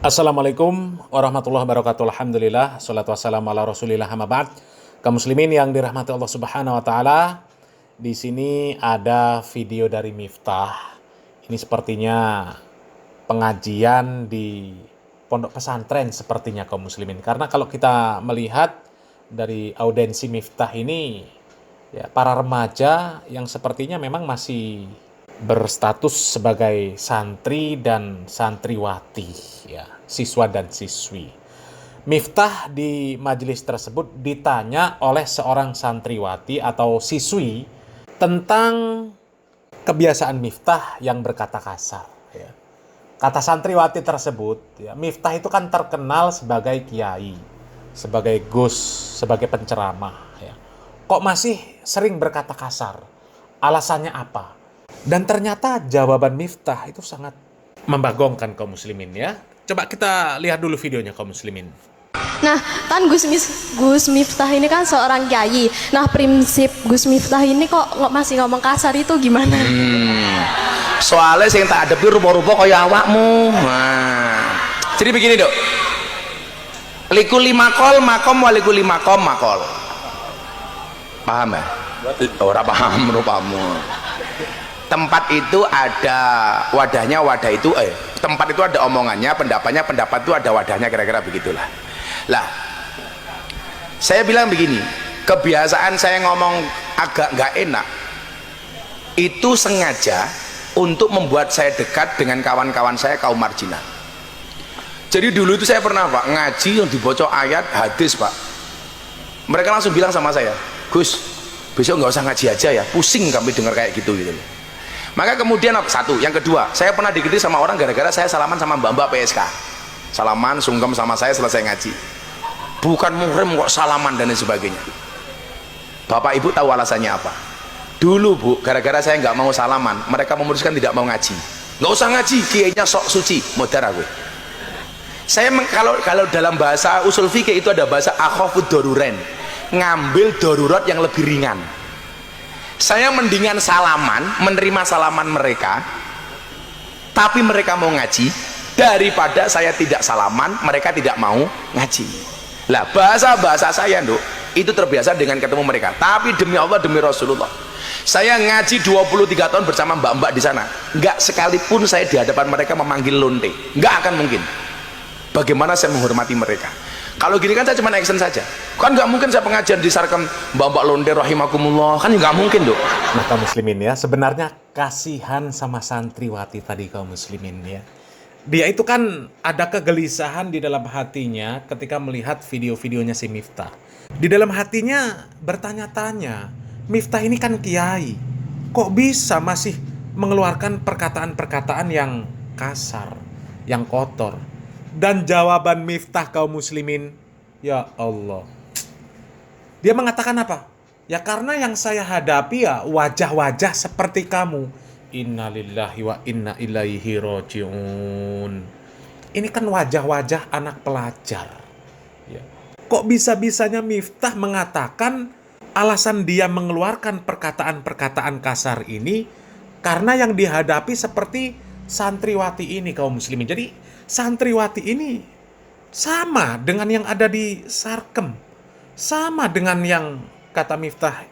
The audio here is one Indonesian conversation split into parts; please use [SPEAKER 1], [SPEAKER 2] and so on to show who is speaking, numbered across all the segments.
[SPEAKER 1] Assalamualaikum warahmatullahi wabarakatuh. Alhamdulillah, salatu wassalamu ala rasulillah, amma ba'd. Kaum muslimin yang dirahmati Allah subhanahu wa ta'ala, di sini ada video dari Miftah. Ini sepertinya pengajian di pondok pesantren sepertinya kaum muslimin. Karena kalau kita melihat dari audiensi Miftah ini, ya, para remaja yang sepertinya memang masih berstatus sebagai santri dan santriwati, ya, siswa dan siswi. Miftah di majelis tersebut ditanya oleh seorang santriwati atau siswi tentang kebiasaan Miftah yang berkata kasar. Ya. Kata santriwati tersebut, ya, Miftah itu kan terkenal sebagai kiai, sebagai gus, sebagai penceramah. Ya. Kok masih sering berkata kasar? Alasannya apa? Dan ternyata jawaban Miftah itu sangat membagongkan kaum muslimin, ya. Coba kita lihat dulu videonya kaum muslimin.
[SPEAKER 2] Nah, kan Gus Miftah ini kan seorang kiai. Nah, prinsip Gus Miftah ini kok masih ngomong kasar itu gimana?
[SPEAKER 3] Soalnya sing tak adepi rupa-rupa kaya awakmu. Nah. Jadi begini, Dok. Likuli makol makom walikuli makom makol. Paham ya? Ora paham rupamu. Tempat itu ada wadahnya, wadah itu tempat itu ada omongannya, pendapatnya, pendapat itu ada wadahnya, kira-kira begitulah. Lah, saya bilang begini, kebiasaan saya ngomong agak nggak enak itu sengaja untuk membuat saya dekat dengan kawan-kawan saya kaum marginal. Jadi dulu itu saya pernah, Pak, ngaji yang dibaca ayat hadis, Pak. Mereka langsung bilang sama saya, Gus, besok nggak usah ngaji aja ya, pusing kami dengar kayak gitu gitu. Maka kemudian satu, yang kedua, saya pernah dikritik sama orang gara-gara saya salaman sama mbak-mbak PSK. Salaman, sungkem sama saya selesai ngaji. Bukan muhrim kok salaman dan lain sebagainya. Bapak Ibu tahu alasannya apa? Dulu, Bu, gara-gara saya nggak mau salaman, mereka memutuskan tidak mau ngaji. Nggak usah ngaji, kiainya sok suci, modar aku. Saya kalau dalam bahasa usul fikih itu ada bahasa akhafud daruren, ngambil darurat yang lebih ringan. Saya mendingan salaman, menerima salaman mereka, tapi mereka mau ngaji, daripada saya tidak salaman, mereka tidak mau ngaji. Lah, bahasa saya, Nduk, itu terbiasa dengan ketemu mereka. Tapi demi Allah, demi Rasulullah, saya ngaji 23 tahun bersama mbak-mbak di sana. Enggak sekalipun saya di hadapan mereka memanggil lonte. Enggak akan mungkin. Bagaimana saya menghormati mereka? Kalau gini kan saya cuma action saja. Kan nggak mungkin saya pengajian di Sarkem mbak-mbak lonte rahimakumullah, kan nggak mungkin, Dok.
[SPEAKER 1] Nah, kaum muslimin, ya, sebenarnya kasihan sama santriwati tadi kaum muslimin, ya. Dia itu kan ada kegelisahan di dalam hatinya ketika melihat video-videonya si Miftah. Di dalam hatinya bertanya-tanya, Miftah ini kan kiai, kok bisa masih mengeluarkan perkataan-perkataan yang kasar, yang kotor. Dan jawaban Miftah kaum muslimin, ya Allah, dia mengatakan apa? Ya karena yang saya hadapi ya wajah-wajah seperti kamu. Innalillahi wa inna ilaihi rajiun. Ini kan wajah-wajah anak pelajar, ya. Kok bisa-bisanya Miftah mengatakan alasan dia mengeluarkan perkataan-perkataan kasar ini karena yang dihadapi seperti santriwati ini kaum muslimin. Jadi santriwati ini sama dengan yang ada di Sarkem, sama dengan yang kata Miftah.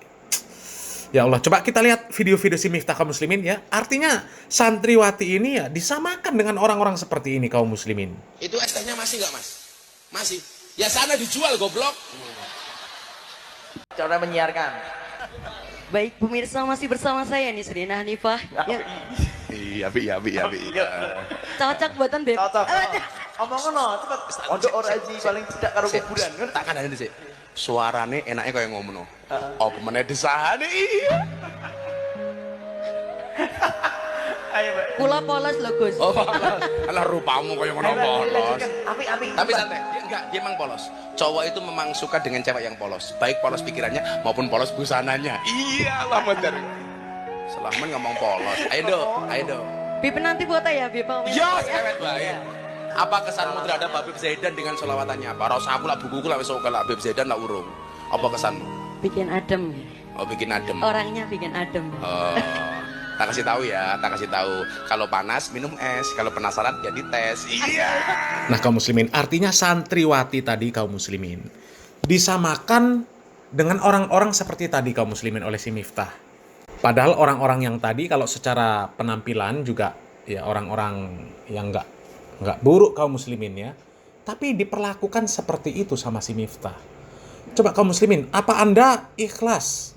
[SPEAKER 1] Ya Allah, coba kita lihat video-video si Miftah kaum muslimin, ya. Artinya santriwati ini ya disamakan dengan orang-orang seperti ini kaum muslimin.
[SPEAKER 3] Itu es tehnya masih nggak, Mas? Masih. Ya sana dijual, goblok.
[SPEAKER 4] Cara menyiarkan.
[SPEAKER 2] Baik, pemirsa, masih bersama saya nih Serina Hanifah. Ya.
[SPEAKER 3] Iya.
[SPEAKER 2] Cocok buatan Beb.
[SPEAKER 4] Cocok. Omong ngono, cepet. Pondok ora aji paling tidak karo kuburan kan.
[SPEAKER 3] Tak kan sih. Suarane enaknya kayak ngomong. Apa meneh desahane iya.
[SPEAKER 4] Ayo, Mbak.
[SPEAKER 2] Kula polos lho, Gus.
[SPEAKER 3] Oh, alah rupamu kayak ngono polos.
[SPEAKER 4] Api.
[SPEAKER 3] Tapi santai, dia emang polos. Cowok itu memang suka dengan cewek yang polos, baik polos pikirannya maupun polos busananya. Iya lah bener. Selamat ngomong polos. Ayo dong.
[SPEAKER 2] Bib nanti buat ya, Bib.
[SPEAKER 3] Yo, sewet baik. Apa kesanmu terhadap Habib Zaidan dengan selawatannya apa? Rasa aku lah bukuku lah wis oke lah Habib Zaidan lah urung. Apa kesanmu?
[SPEAKER 2] Bikin adem.
[SPEAKER 3] Oh, bikin adem.
[SPEAKER 2] Orangnya bikin adem.
[SPEAKER 3] Tak kasih tahu ya, tak kasih tahu. Kalau panas minum es, kalau penasaran ya dites. Iya.
[SPEAKER 1] Nah kaum muslimin, artinya santriwati tadi kaum muslimin disamakan dengan orang-orang seperti tadi kaum muslimin oleh si Miftah. Padahal orang-orang yang tadi kalau secara penampilan juga ya orang-orang yang nggak buruk kaum muslimin ya. Tapi diperlakukan seperti itu sama si Miftah. Coba kaum muslimin, apa Anda ikhlas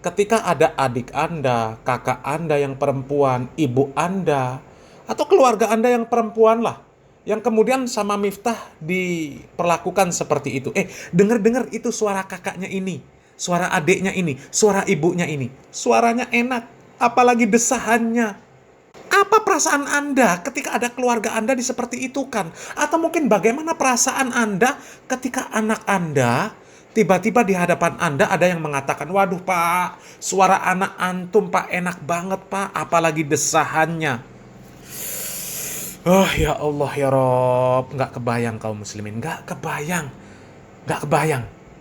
[SPEAKER 1] ketika ada adik Anda, kakak Anda yang perempuan, ibu Anda, atau keluarga Anda yang perempuan lah, yang kemudian sama Miftah diperlakukan seperti itu? Dengar-dengar itu suara kakaknya ini, suara adiknya ini, suara ibunya ini. Suaranya enak, apalagi desahannya. Apa perasaan Anda ketika ada keluarga Anda di seperti itu kan? Atau mungkin bagaimana perasaan Anda ketika anak Anda tiba-tiba di hadapan Anda ada yang mengatakan, waduh Pak, suara anak antum Pak enak banget Pak, apalagi desahannya. Oh ya Allah ya Rob, nggak kebayang kaum muslimin, nggak kebayang.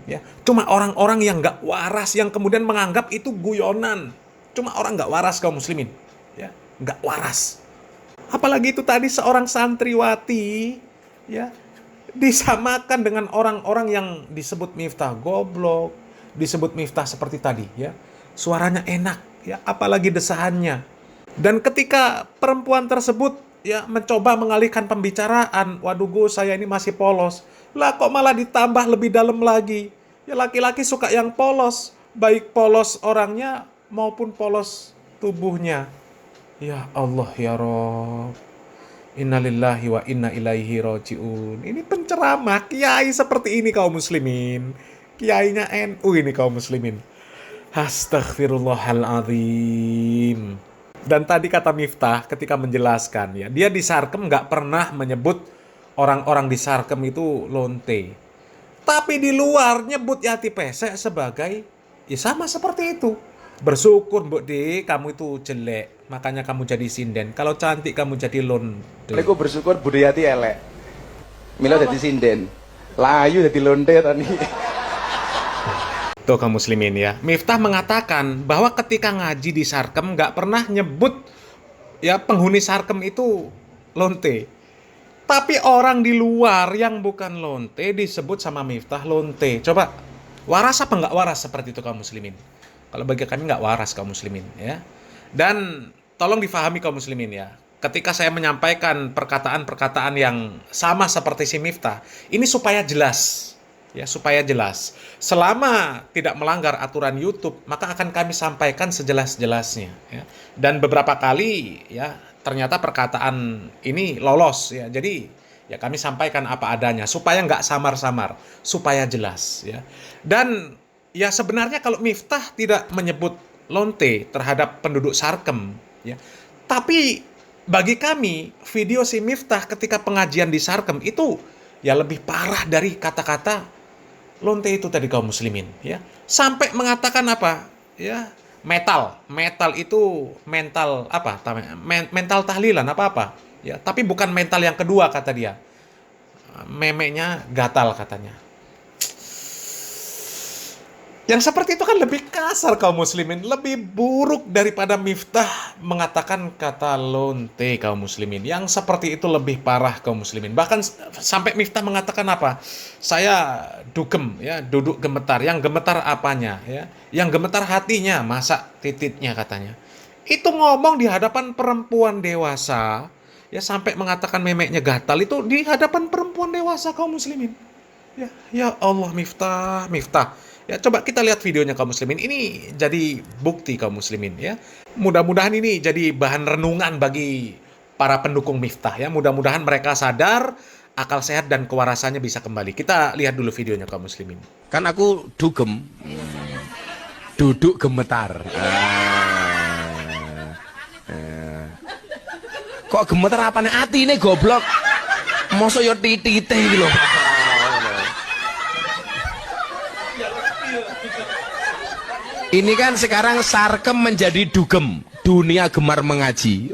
[SPEAKER 1] Ya, cuma orang-orang yang nggak waras yang kemudian menganggap itu guyonan. Cuma orang nggak waras kaum muslimin, ya, nggak waras. Apalagi itu tadi seorang santriwati, ya, disamakan dengan orang-orang yang disebut Miftah goblok, disebut Miftah seperti tadi, ya, suaranya enak, ya, apalagi desahannya. Dan ketika perempuan tersebut ya mencoba mengalihkan pembicaraan, waduh Gus, saya ini masih polos. Lah kok malah ditambah lebih dalam lagi. Ya laki-laki suka yang polos, baik polos orangnya maupun polos tubuhnya. Ya Allah ya Rob. Innalillahi wa inna ilaihi roji'un. Ini penceramah kiai seperti ini kaum muslimin. Kiainya NU ini kaum muslimin. Astaghfirullahaladzim. Dan tadi kata Miftah ketika menjelaskan ya, dia di Sarkem nggak pernah menyebut orang-orang di Sarkem itu lonte. Tapi di luar nyebut Yati Pesek sebagai ya sama seperti itu. Bersyukur Mbok De, kamu itu jelek, makanya kamu jadi sinden. Kalau cantik kamu jadi lonte.
[SPEAKER 3] Aku bersyukur Budayati elek. Mila jadi sinden. Layu jadi lonte tadi.
[SPEAKER 1] Tuh kaum muslimin ya, Miftah mengatakan bahwa ketika ngaji di Sarkem nggak pernah nyebut ya penghuni Sarkem itu lonte. Tapi orang di luar yang bukan lonte disebut sama Miftah lonte. Coba, waras apa nggak waras seperti itu kaum muslimin? Kalau bagi kami nggak waras kaum muslimin ya. Dan tolong difahami kaum muslimin ya. Ketika saya menyampaikan perkataan-perkataan yang sama seperti si Miftah, ini supaya jelas. Ya, supaya jelas. Selama tidak melanggar aturan YouTube, maka akan kami sampaikan sejelas-jelasnya. Ya. Dan beberapa kali, ya, ternyata perkataan ini lolos. Ya. Jadi, ya kami sampaikan apa adanya, supaya nggak samar-samar, supaya jelas. Ya. Dan, ya sebenarnya kalau Miftah tidak menyebut lonte terhadap penduduk Sarkem, ya, tapi bagi kami, video si Miftah ketika pengajian di Sarkem itu, ya lebih parah dari kata-kata lonte itu tadi kaum muslimin ya. Sampai mengatakan apa? Ya, metal itu mental apa? Mental tahlilan apa-apa. Ya, tapi bukan mental yang kedua kata dia. Memeknya gatal katanya. Yang seperti itu kan lebih kasar kaum muslimin, lebih buruk daripada Miftah mengatakan kata lonte kaum muslimin. Yang seperti itu lebih parah kaum muslimin. Bahkan sampai Miftah mengatakan apa? Saya dugem ya, duduk gemetar. Yang gemetar apanya ya? Yang gemetar hatinya, masa titiknya katanya. Itu ngomong di hadapan perempuan dewasa ya, sampai mengatakan memeknya gatal itu di hadapan perempuan dewasa kaum muslimin. Ya Allah Miftah. Ya, coba kita lihat videonya kaum muslimin. Ini jadi bukti kaum muslimin ya. Mudah-mudahan ini jadi bahan renungan bagi para pendukung Miftah ya. Mudah-mudahan mereka sadar, akal sehat dan kewarasannya bisa kembali. Kita lihat dulu videonya kaum muslimin.
[SPEAKER 3] Kan aku dugem. Duduk gemetar. Kok gemetar apane atine goblok? Mosok yo titite iki lho. Ini kan sekarang Sarkem menjadi dugem, dunia gemar mengaji.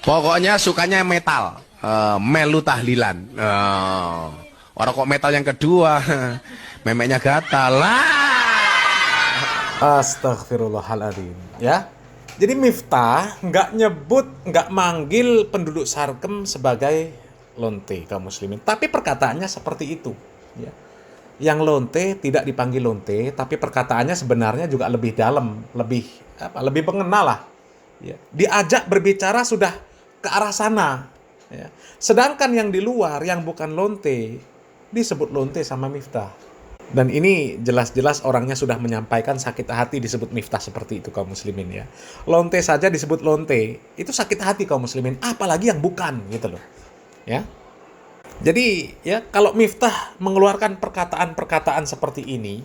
[SPEAKER 3] Pokoknya sukanya metal, melu tahlilan. Orang kok metal yang kedua, memeknya gatal lah.
[SPEAKER 1] Astagfirullahaladzim, ya. Jadi Miftah nggak manggil penduduk Sarkem sebagai lonte kaum muslimin, tapi perkataannya seperti itu, ya. Yang lonte tidak dipanggil lonte, tapi perkataannya sebenarnya juga lebih dalam, lebih mengenal lah, ya. Diajak berbicara sudah ke arah sana, ya. Sedangkan yang di luar yang bukan lonte disebut lonte sama Miftah. Dan ini jelas-jelas orangnya sudah menyampaikan sakit hati disebut Miftah seperti itu kaum muslimin, ya. Lonte saja disebut lonte, itu sakit hati kaum muslimin, apalagi yang bukan gitu loh. Ya. Jadi ya kalau Miftah mengeluarkan perkataan-perkataan seperti ini,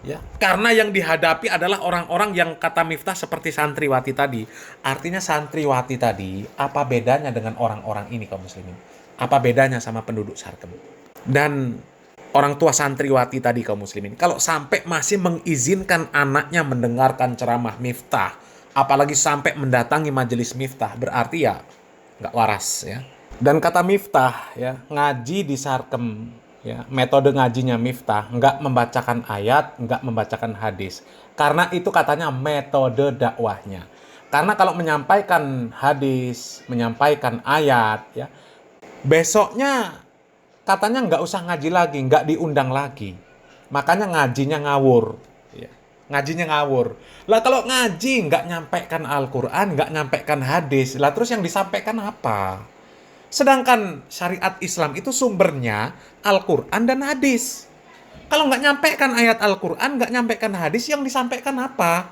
[SPEAKER 1] ya, karena yang dihadapi adalah orang-orang yang kata Miftah seperti santriwati tadi. Artinya santriwati tadi apa bedanya dengan orang-orang ini kaum muslimin? Apa bedanya sama penduduk Sarkem? Dan orang tua santriwati tadi kaum muslimin, kalau sampai masih mengizinkan anaknya mendengarkan ceramah Miftah, apalagi sampai mendatangi majelis Miftah, berarti ya nggak waras, ya. Dan kata Miftah, ya, ngaji di Sarkem, ya, metode ngajinya Miftah nggak membacakan ayat, nggak membacakan hadis, karena itu katanya metode dakwahnya. Karena kalau menyampaikan hadis, menyampaikan ayat, ya, besoknya katanya nggak usah ngaji lagi, nggak diundang lagi. Makanya ngajinya ngawur. Ya. Ngajinya ngawur. Lah kalau ngaji nggak nyampaikan Al-Quran, nggak nyampaikan hadis, lah terus yang disampaikan apa? Sedangkan syariat Islam itu sumbernya Al-Quran dan hadis. Kalau nggak nyampaikan ayat Al-Quran, nggak nyampaikan hadis, yang disampaikan apa?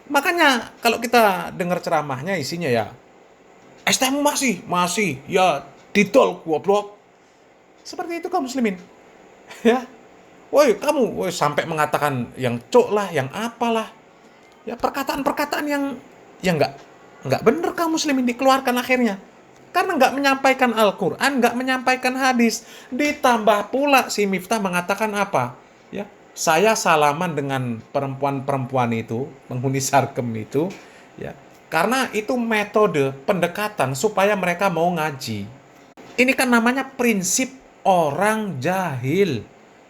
[SPEAKER 1] Makanya kalau kita dengar ceramahnya isinya ya, STM masih, ya didol goblok. Seperti itu kaum muslimin, ya. Woi kamu, woi sampai mengatakan yang cok lah, yang apalah, ya perkataan-perkataan yang nggak bener kaum muslimin dikeluarkan akhirnya, karena nggak menyampaikan Al-Quran, nggak menyampaikan hadis. Ditambah pula si Miftah mengatakan apa, ya, saya salaman dengan perempuan-perempuan itu, penghuni Sarkem itu, ya, karena itu metode pendekatan supaya mereka mau ngaji. Ini kan namanya prinsip orang jahil.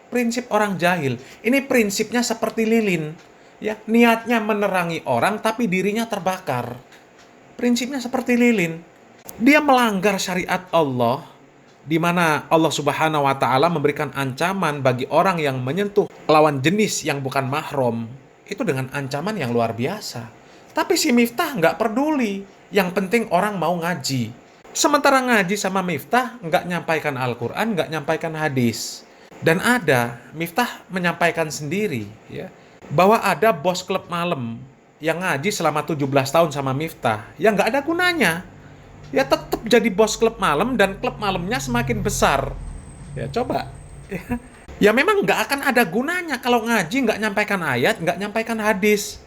[SPEAKER 1] Prinsip orang jahil. Ini prinsipnya seperti lilin, ya. Niatnya menerangi orang tapi dirinya terbakar. Prinsipnya seperti lilin. Dia melanggar syariat Allah, di mana Allah Subhanahu wa taala memberikan ancaman bagi orang yang menyentuh lawan jenis yang bukan mahram, itu dengan ancaman yang luar biasa. Tapi si Miftah nggak peduli. Yang penting orang mau ngaji. Sementara ngaji sama Miftah nggak nyampaikan Al-Quran, nggak nyampaikan hadis. Dan ada, Miftah menyampaikan sendiri, ya, bahwa ada bos klub malam yang ngaji selama 17 tahun sama Miftah, yang nggak ada gunanya. Ya tetap jadi bos klub malam dan klub malamnya semakin besar. Ya coba. Ya memang nggak akan ada gunanya kalau ngaji nggak nyampaikan ayat, nggak nyampaikan hadis.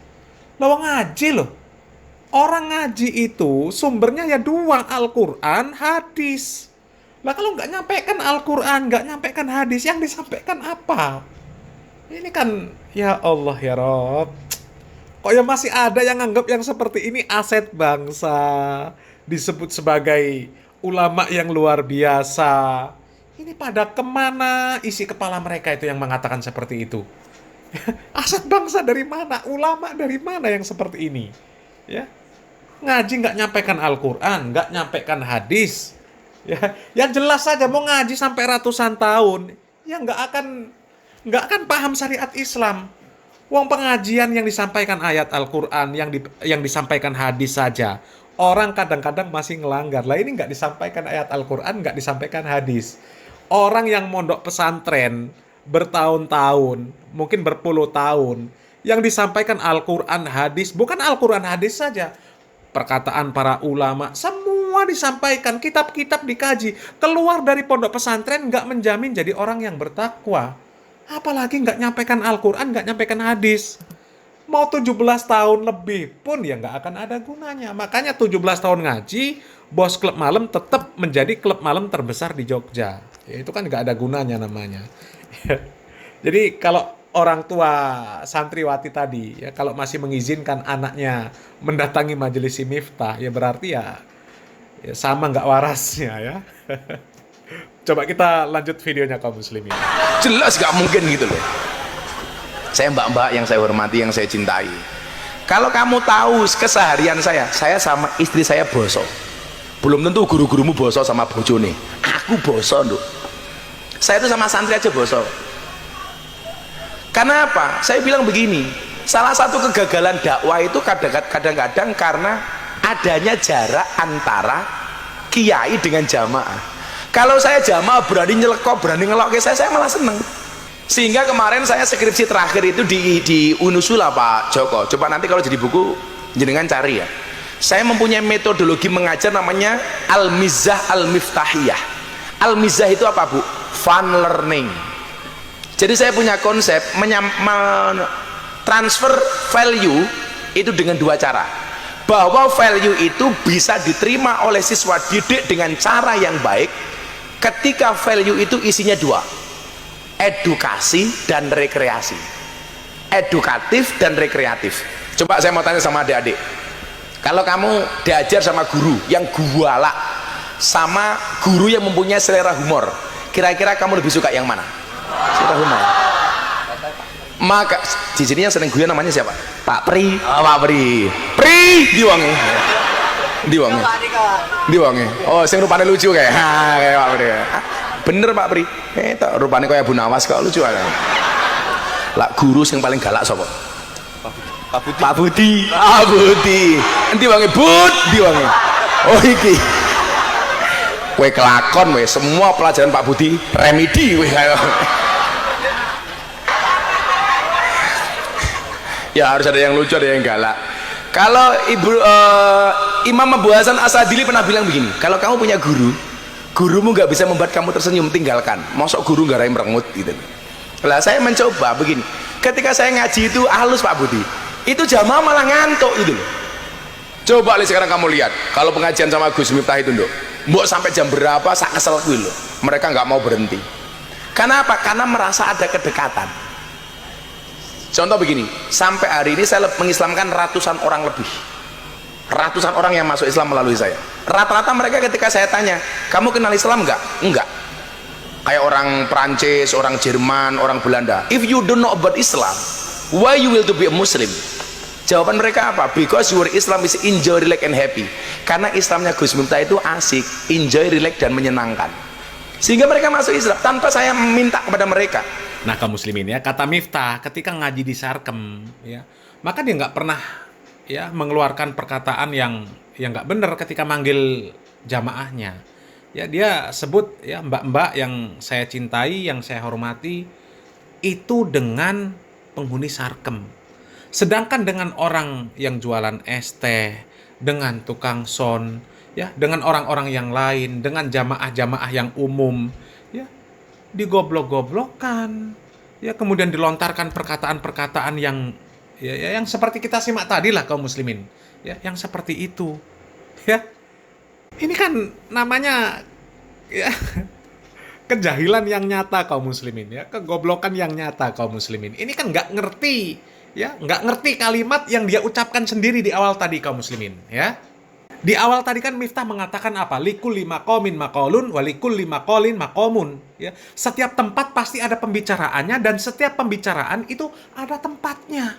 [SPEAKER 1] Lo ngaji loh. Orang ngaji itu sumbernya ya dua, Al-Quran, hadis. Lah kalau nggak nyampaikan Al-Quran, nggak nyampaikan hadis, yang disampaikan apa? Ini kan, ya Allah ya Rob. Kok ya masih ada yang anggap yang seperti ini aset bangsa. Disebut sebagai ulama yang luar biasa. Ini pada kemana isi kepala mereka itu yang mengatakan seperti itu? Aset bangsa dari mana? Ulama dari mana yang seperti ini? Ya. Ngaji nggak nyampaikan Al-Quran, nggak nyampaikan hadis, ya, yang jelas saja mau ngaji sampai ratusan tahun, ya nggak akan paham syariat Islam. Wong pengajian yang disampaikan ayat Al-Quran, yang disampaikan hadis saja, orang kadang-kadang masih ngelanggar. Lah ini nggak disampaikan ayat Al-Quran, nggak disampaikan hadis. Orang yang mondok pesantren bertahun-tahun, mungkin berpuluh tahun, yang disampaikan Al-Quran, hadis, bukan Al-Quran, hadis saja. Perkataan para ulama, semua disampaikan, kitab-kitab dikaji. Keluar dari pondok pesantren nggak menjamin jadi orang yang bertakwa. Apalagi nggak nyampaikan Al-Quran, nggak nyampaikan hadis. Mau 17 tahun lebih pun ya nggak akan ada gunanya. Makanya 17 tahun ngaji, bos klub malam tetap menjadi klub malam terbesar di Jogja. Ya, itu kan nggak ada gunanya namanya. Jadi kalau orang tua santriwati tadi, ya, kalau masih mengizinkan anaknya mendatangi majelis Miftah, ya berarti ya sama nggak warasnya, ya. Coba kita lanjut videonya kaum muslimin.
[SPEAKER 3] Jelas nggak mungkin gitu loh. saya mbak-mbak yang saya hormati, yang saya cintai, kalau kamu tahu keseharian saya sama istri saya boso, belum tentu guru-gurumu boso sama bojone, aku boso nduk. Saya itu sama santri aja boso. Karena apa? Saya bilang begini, salah satu kegagalan dakwah itu kadang-kadang karena adanya jarak antara kiai dengan jamaah. Kalau saya jamaah berani nyelekop, berani ngelok ke saya malah seneng. Sehingga kemarin saya skripsi terakhir itu di Unusula Pak Joko. Coba nanti kalau jadi buku jenengan cari ya. Saya mempunyai metodologi mengajar namanya Al-Mizah Al-Miftahiyah. Al-Mizah itu apa Bu? Fun learning. Jadi saya punya konsep transfer value itu dengan dua cara. Bahwa value itu bisa diterima oleh siswa didik dengan cara yang baik ketika value itu isinya dua, edukasi dan rekreasi, edukatif dan rekreatif. Coba saya mau tanya sama adik-adik, kalau kamu diajar sama guru yang gualak sama guru yang mempunyai selera humor, kira-kira kamu lebih suka yang mana? Selera humor. Maka di sini yang sering guyon namanya siapa? Pak Pri. Oh, Pak Pri. Pri diwangi. Diwangi. Diwangi. Oh, sing rupane lucu kayak. Ha, kayak Pak Pri. Bener Pak Pri. Tak rupane kayak Bu Nawas kok lucu aja. Lah guru sing paling galak sapa? Pak Budi. Pak Budi. Ah Budi. Endi wangi Bud diwangi. Oh iki. Kowe kelakon weh, semua pelajaran Pak Budi remedi weh. Ya harus ada yang lucu, ada yang galak. Kalau Imam Abu Hasan Asadili pernah bilang begini, kalau kamu punya guru, gurumu nggak bisa membuat kamu tersenyum, tinggalkan. Mosok guru nggak merengut gitu. Lah saya mencoba begini, ketika saya ngaji itu halus Pak Budi, itu jamaah malah ngantuk gitu. Coba lihat sekarang kamu lihat, kalau pengajian sama Gus Miftah itu nduk, mbok sampai jam berapa sak kesel kuwi lho. Mereka nggak mau berhenti. Karena apa? Karena merasa ada kedekatan. Contoh begini, sampai hari ini saya mengislamkan ratusan orang lebih. Ratusan orang yang masuk Islam melalui saya. Rata-rata mereka ketika saya tanya, kamu kenal Islam enggak? Enggak. Kayak orang Prancis, orang Jerman, orang Belanda. If you don't know about Islam, why you will to be a Muslim? Jawaban mereka apa? Because your Islam is enjoy, relax and happy. Karena Islamnya Gus Miftah itu asik, enjoy, relax dan menyenangkan. Sehingga mereka masuk Islam tanpa saya minta kepada mereka.
[SPEAKER 1] Nah kaum muslimin ya, kata Miftah ketika ngaji di Sarkem ya, maka dia nggak pernah ya mengeluarkan perkataan yang nggak benar ketika manggil jamaahnya. Ya dia sebut ya mbak-mbak yang saya cintai, yang saya hormati itu dengan penghuni Sarkem. Sedangkan dengan orang yang jualan es teh, dengan tukang son, ya dengan orang-orang yang lain, dengan jamaah-jamaah yang umum, ya digoblok-goblokkan, ya kemudian dilontarkan perkataan-perkataan yang yang seperti kita simak tadi lah kaum muslimin, ya yang seperti itu, ya ini kan namanya ya kejahilan yang nyata kaum muslimin, ya kegoblokan yang nyata kaum muslimin. Ini kan nggak ngerti, ya nggak ngerti kalimat yang dia ucapkan sendiri di awal tadi kaum muslimin, ya. Di awal tadi kan Miftah mengatakan apa? Likulli maqamin maqalun wa likulli maqalin maqamun. Ya, setiap tempat pasti ada pembicaraannya dan setiap pembicaraan itu ada tempatnya.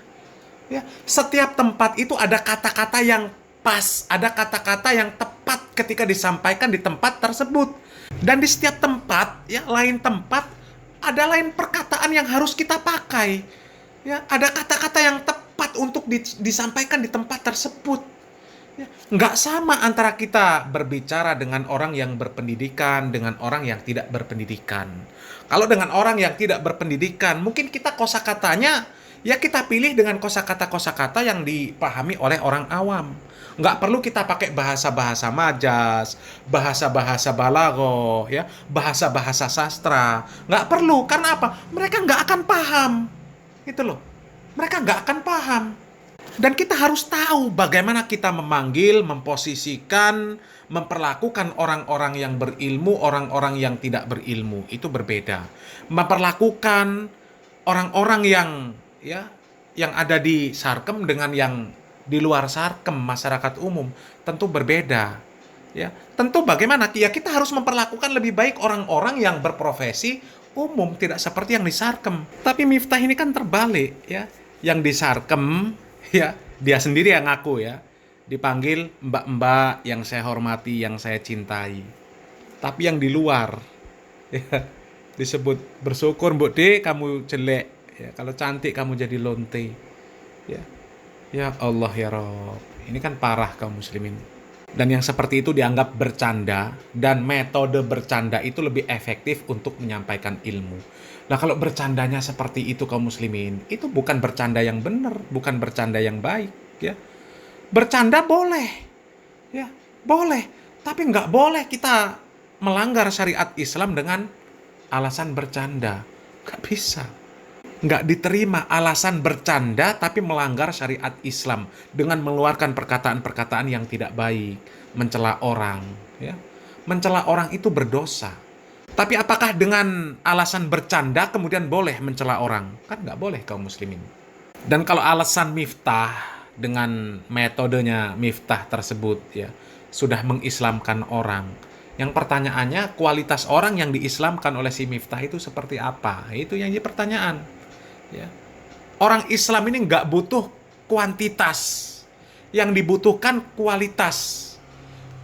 [SPEAKER 1] Ya, setiap tempat itu ada kata-kata yang pas, ada kata-kata yang tepat ketika disampaikan di tempat tersebut. Dan di setiap tempat, ya lain tempat ada lain perkataan yang harus kita pakai. Ya, ada kata-kata yang tepat untuk disampaikan di tempat tersebut. Ya, nggak sama antara kita berbicara dengan orang yang berpendidikan dengan orang yang tidak berpendidikan. Kalau dengan orang yang tidak berpendidikan, mungkin kita kosakatanya ya kita pilih dengan kosakata yang dipahami oleh orang awam. Nggak perlu kita pakai bahasa-bahasa majas, bahasa-bahasa balaghah, ya, bahasa-bahasa sastra. Nggak perlu, karena apa? Mereka nggak akan paham. Gitu loh. Mereka nggak akan paham. Dan kita harus tahu bagaimana kita memanggil, memposisikan, memperlakukan orang-orang yang berilmu, orang-orang yang tidak berilmu. Itu berbeda. Memperlakukan orang-orang yang ada di Sarkem dengan yang di luar Sarkem, masyarakat umum, tentu berbeda. Ya, tentu bagaimana? Ya kita harus memperlakukan lebih baik orang-orang yang berprofesi umum, tidak seperti yang di Sarkem. Tapi Miftah ini kan terbalik ya. Yang di Sarkem ya, dia sendiri yang ngaku ya, dipanggil mbak-mbak yang saya hormati, yang saya cintai. Tapi yang di luar ya, disebut bersyukur Mbok De kamu jelek ya, kalau cantik kamu jadi lonte ya. Ya Allah ya Rob, ini kan parah kaum muslimin. Dan yang seperti itu dianggap bercanda, dan metode bercanda itu lebih efektif untuk menyampaikan ilmu. Nah kalau bercandanya seperti itu kaum muslimin, itu bukan bercanda yang benar, bukan bercanda yang baik ya. Bercanda boleh ya, boleh, tapi nggak boleh kita melanggar syariat Islam dengan alasan bercanda. Nggak bisa. Nggak diterima alasan bercanda tapi melanggar syariat Islam dengan mengeluarkan perkataan-perkataan yang tidak baik, mencela orang ya. Mencela orang itu berdosa. Tapi apakah dengan alasan bercanda kemudian boleh mencela orang? Kan nggak boleh kaum muslimin. Dan kalau alasan Miftah dengan metodenya Miftah tersebut ya sudah mengislamkan orang, yang pertanyaannya kualitas orang yang diislamkan oleh si Miftah itu seperti apa? Itu yang jadi pertanyaan. Ya. Orang Islam ini nggak butuh kuantitas, yang dibutuhkan kualitas.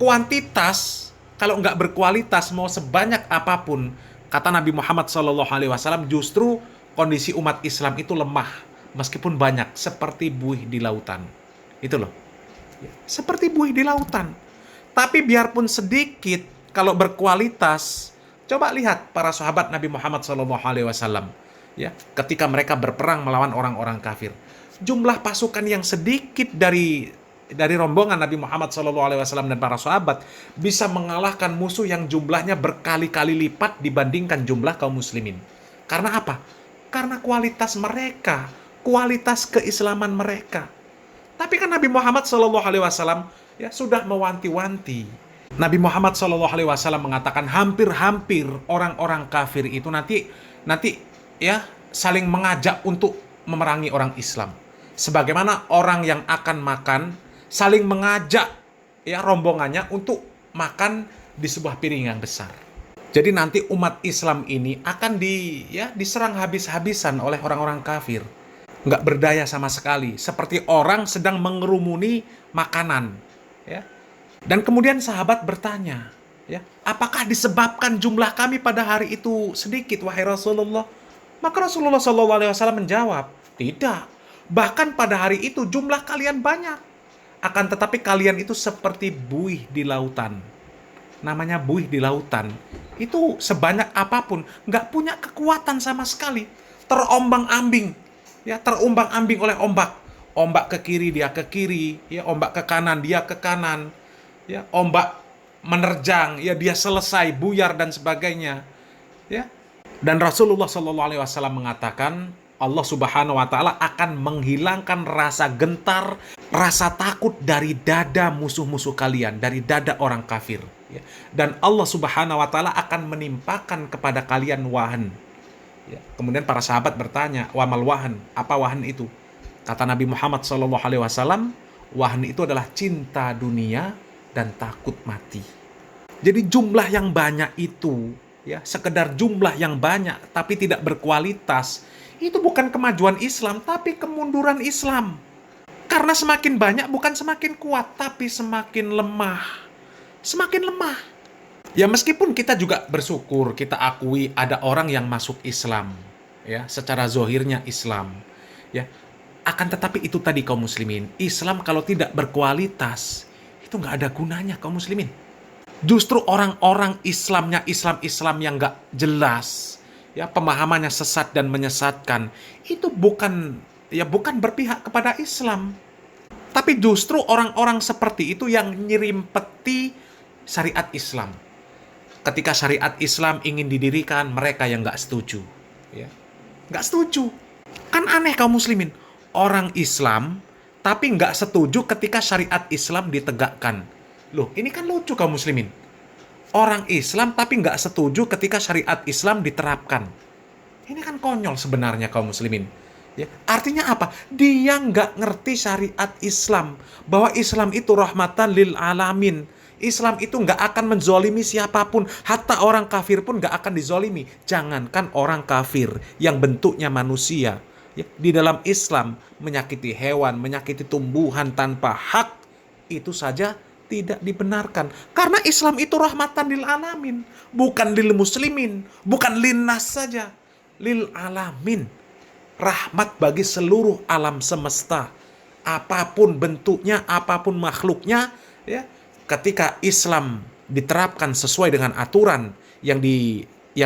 [SPEAKER 1] Kuantitas kalau nggak berkualitas mau sebanyak apapun, kata Nabi Muhammad SAW, justru kondisi umat Islam itu lemah meskipun banyak, seperti buih di lautan. Itu loh, ya. Seperti buih di lautan. Tapi biarpun sedikit, kalau berkualitas, coba lihat para sahabat Nabi Muhammad SAW. Ya, ketika mereka berperang melawan orang-orang kafir, jumlah pasukan yang sedikit dari rombongan Nabi Muhammad SAW dan para sahabat bisa mengalahkan musuh yang jumlahnya berkali-kali lipat dibandingkan jumlah kaum muslimin. Karena apa? Karena kualitas mereka, kualitas keislaman mereka. Tapi kan Nabi Muhammad SAW ya sudah mewanti-wanti. Nabi Muhammad SAW mengatakan hampir-hampir orang-orang kafir itu nanti ya saling mengajak untuk memerangi orang Islam. Sebagaimana orang yang akan makan saling mengajak ya rombongannya untuk makan di sebuah piring yang besar. Jadi nanti umat Islam ini akan diserang habis-habisan oleh orang-orang kafir. Nggak berdaya sama sekali, seperti orang sedang mengerumuni makanan ya. Dan kemudian sahabat bertanya ya, apakah disebabkan jumlah kami pada hari itu sedikit wahai Rasulullah? Maka Rasulullah SAW menjawab, tidak. Bahkan pada hari itu jumlah kalian banyak. Akan tetapi kalian itu seperti buih di lautan. Namanya buih di lautan. Itu sebanyak apapun, nggak punya kekuatan sama sekali. Terombang-ambing. Ya, terombang-ambing oleh ombak. Ombak ke kiri, dia ke kiri. Ya, ombak ke kanan, dia ke kanan. Ya, ombak menerjang, ya dia selesai, buyar dan sebagainya. Ya. Dan Rasulullah SAW mengatakan Allah Subhanahu wa Ta'ala akan menghilangkan rasa gentar, rasa takut dari dada musuh-musuh kalian, dari dada orang kafir. Ya. Dan Allah Subhanahu wa Ta'ala akan menimpakan kepada kalian wahan. Ya. Kemudian para sahabat bertanya, wamal wahan, apa wahan itu? Kata Nabi Muhammad SAW, wahan itu adalah cinta dunia dan takut mati. Jadi jumlah yang banyak itu, ya, sekedar jumlah yang banyak tapi tidak berkualitas, itu bukan kemajuan Islam tapi kemunduran Islam. Karena semakin banyak bukan semakin kuat tapi semakin lemah. Semakin lemah. Ya meskipun kita juga bersyukur, kita akui ada orang yang masuk Islam, ya, secara zohirnya Islam, ya. Akan tetapi itu tadi kaum muslimin, Islam kalau tidak berkualitas itu nggak ada gunanya kaum muslimin. Justru orang-orang Islamnya Islam yang nggak jelas, ya pemahamannya sesat dan menyesatkan, itu bukan berpihak kepada Islam, tapi justru orang-orang seperti itu yang nyerimpeti syariat Islam. Ketika syariat Islam ingin didirikan, mereka yang nggak setuju, ya nggak setuju. Kan aneh kaum muslimin, orang Islam tapi nggak setuju ketika syariat Islam ditegakkan. Loh, ini kan lucu kaum muslimin. Orang Islam tapi nggak setuju ketika syariat Islam diterapkan. Ini kan konyol sebenarnya kaum muslimin. Ya, artinya apa? Dia nggak ngerti syariat Islam. Bahwa Islam itu rahmatan lil alamin. Islam itu nggak akan menzolimi siapapun. Hatta orang kafir pun nggak akan dizolimi. Jangankan orang kafir yang bentuknya manusia. Ya, di dalam Islam menyakiti hewan, menyakiti tumbuhan tanpa hak, itu saja tidak dibenarkan. Karena Islam itu rahmatan lil alamin. Bukan lil muslimin. Bukan linnas saja. Lil alamin. Rahmat bagi seluruh alam semesta. Apapun bentuknya, apapun makhluknya, ya. Ketika Islam diterapkan sesuai dengan aturan yang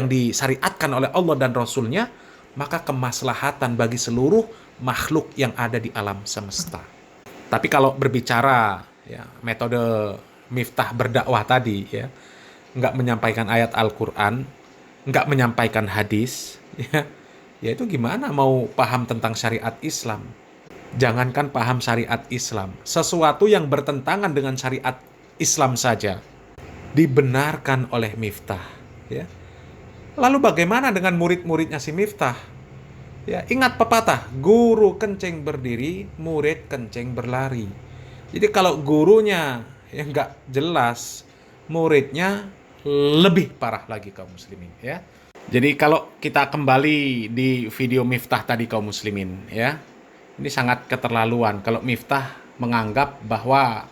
[SPEAKER 1] disyariatkan oleh Allah dan Rasulnya, maka kemaslahatan bagi seluruh makhluk yang ada di alam semesta. Tapi kalau berbicara ya, metode Miftah berdakwah tadi, ya, nggak menyampaikan ayat Al-Quran, nggak menyampaikan hadis, ya itu gimana mau paham tentang syariat Islam? Jangankan paham syariat Islam, sesuatu yang bertentangan dengan syariat Islam saja dibenarkan oleh Miftah. Ya. Lalu bagaimana dengan murid-muridnya si Miftah? Ya, ingat pepatah, guru kencing berdiri, murid kencing berlari. Jadi kalau gurunya yang nggak jelas, muridnya lebih parah lagi kaum muslimin. Ya. Jadi kalau kita kembali di video Miftah tadi kaum muslimin, ya, ini sangat keterlaluan kalau Miftah menganggap bahwa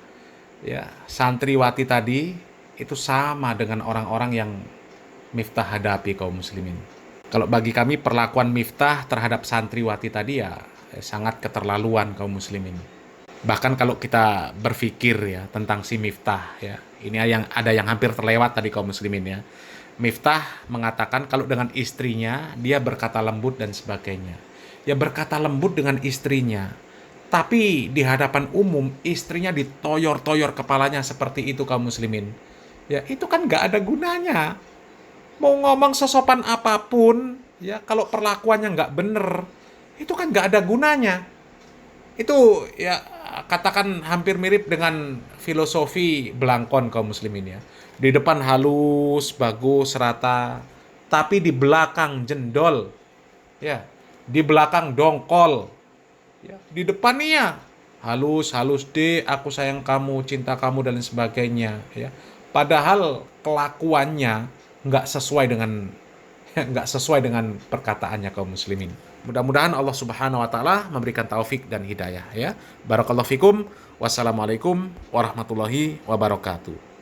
[SPEAKER 1] ya santriwati tadi itu sama dengan orang-orang yang Miftah hadapi kaum muslimin. Kalau bagi kami perlakuan Miftah terhadap santriwati tadi ya sangat keterlaluan kaum muslimin. Bahkan kalau kita berpikir ya tentang si Miftah ya, ini ada yang hampir terlewat tadi kaum muslimin ya. Miftah mengatakan kalau dengan istrinya dia berkata lembut dan sebagainya. Ya berkata lembut dengan istrinya, tapi di hadapan umum istrinya ditoyor-toyor kepalanya seperti itu kaum muslimin. Ya itu kan nggak ada gunanya. Mau ngomong sesopan apapun, ya kalau perlakuannya nggak bener, itu kan nggak ada gunanya. Itu ya katakan hampir mirip dengan filosofi belangkon kaum muslimin ya. Di depan halus, bagus, rata, tapi di belakang jendol, ya, di belakang dongkol, ya, di depannya halus deh, aku sayang kamu, cinta kamu dan sebagainya, ya. Padahal kelakuannya nggak sesuai dengan perkataannya kaum muslimin. Mudah-mudahan Allah Subhanahu wa taala memberikan taufik dan hidayah ya. Barakallahu fikum. Wassalamualaikum warahmatullahi wabarakatuh.